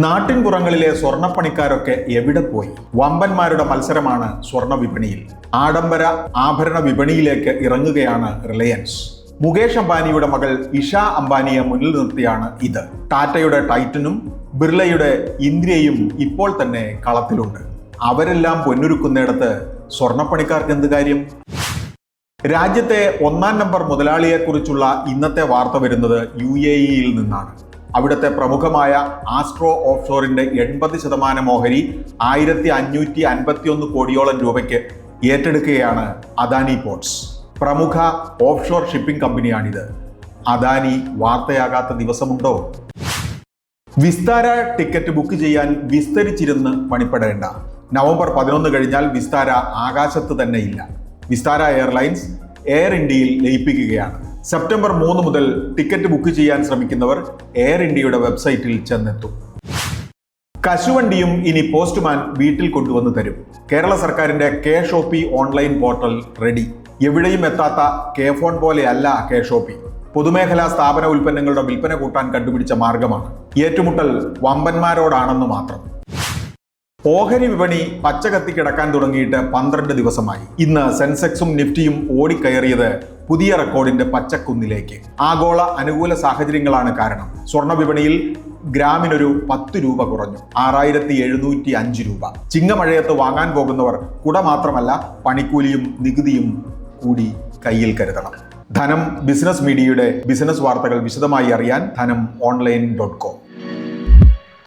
നാട്ടിൻപുറങ്ങളിലെ സ്വർണ്ണപ്പണിക്കാരൊക്കെ എവിടെ പോയി? വമ്പന്മാരുടെ മത്സരമാണ് സ്വർണ്ണ വിപണിയിൽ. ആഡംബര ആഭരണ വിപണിയിലേക്ക് ഇറങ്ങുകയാണ് റിലയൻസ്. മുകേഷ് അംബാനിയുടെ മകൾ ഇഷ അംബാനിയെ മുന്നിൽ നിർത്തിയാണ് ഇത്. ടാറ്റയുടെ ടൈറ്റനും ബിർളയുടെ ഇന്ദ്രയും ഇപ്പോൾ തന്നെ കളത്തിലുണ്ട്. അവരെല്ലാം പൊന്നൊരുക്കുന്നിടത്ത് സ്വർണ്ണപ്പണിക്കാർക്ക് എന്ത് കാര്യം? രാജ്യത്തെ ഒന്നാം നമ്പർ മുതലാളിയെക്കുറിച്ചുള്ള ഇന്നത്തെ വാർത്ത വരുന്നത് UAE-യിൽ നിന്നാണ്. അവിടുത്തെ പ്രമുഖമായ ആസ്ട്രോ ഓഫ്ഷോറിന്റെ 80% ഓഹരി 1551 കോടിയോളം രൂപയ്ക്ക് ഏറ്റെടുക്കുകയാണ് അദാനി പോർട്സ്. പ്രമുഖ ഓഫ്ഷോർ ഷിപ്പിംഗ് കമ്പനിയാണിത്. അദാനി വാർത്തയാകാത്ത ദിവസമുണ്ടോ? വിസ്താര ടിക്കറ്റ് ബുക്ക് ചെയ്യാൻ വിസ്തരിച്ചിരുന്ന് പണിപ്പെടേണ്ട. നവംബർ 11 കഴിഞ്ഞാൽ വിസ്താര ആകാശത്ത് തന്നെ ഇല്ല. വിസ്താര എയർലൈൻസ് എയർ ഇന്ത്യയിൽ ലയിപ്പിക്കുകയാണ്. സെപ്റ്റംബർ 3 മുതൽ ടിക്കറ്റ് ബുക്ക് ചെയ്യാൻ ശ്രമിക്കുന്നവർ എയർ ഇന്ത്യയുടെ വെബ്സൈറ്റിൽ ചെന്നെത്തും. കശുവണ്ടിയും ഇനി പോസ്റ്റ്മാൻ വീട്ടിൽ കൊണ്ടുവന്ന് തരും. കേരള സർക്കാരിന്റെ കെ-ഷോപ്പി ഓൺലൈൻ പോർട്ടൽ റെഡി. എവിടെയും എത്താത്ത കെ-ഫോൺ പോലെയല്ല കെ-ഷോപ്പി. പൊതുമേഖലാ സ്ഥാപന ഉൽപ്പന്നങ്ങളുടെ വിൽപ്പന കൂട്ടാൻ കണ്ടുപിടിച്ച മാർഗമാണ്. ഏറ്റുമുട്ടൽ വമ്പന്മാരോടാണെന്ന് മാത്രം. ഓഹരി വിപണി പച്ചകത്തി കിടക്കാൻ തുടങ്ങിയിട്ട് 12 ദിവസമായി. ഇന്ന് സെൻസെക്സും നിഫ്റ്റിയും ഓടിക്കയറിയത് പുതിയ റെക്കോർഡിന്റെ പച്ചക്കുന്നിലേക്ക്. ആഗോള അനുകൂല സാഹചര്യങ്ങളാണ് കാരണം. സ്വർണ്ണ വിപണിയിൽ ഗ്രാമിനൊരു 10 രൂപ കുറഞ്ഞു, 6705 രൂപ. ചിങ്ങമഴയത്ത് വാങ്ങാൻ പോകുന്നവർ കുട മാത്രമല്ല പണിക്കൂലിയും നികുതിയും കൂടി കയ്യിൽ കരുതണം. ധനം ബിസിനസ് മീഡിയയുടെ ബിസിനസ് വാർത്തകൾ വിശദമായി അറിയാൻ ധനം online.com.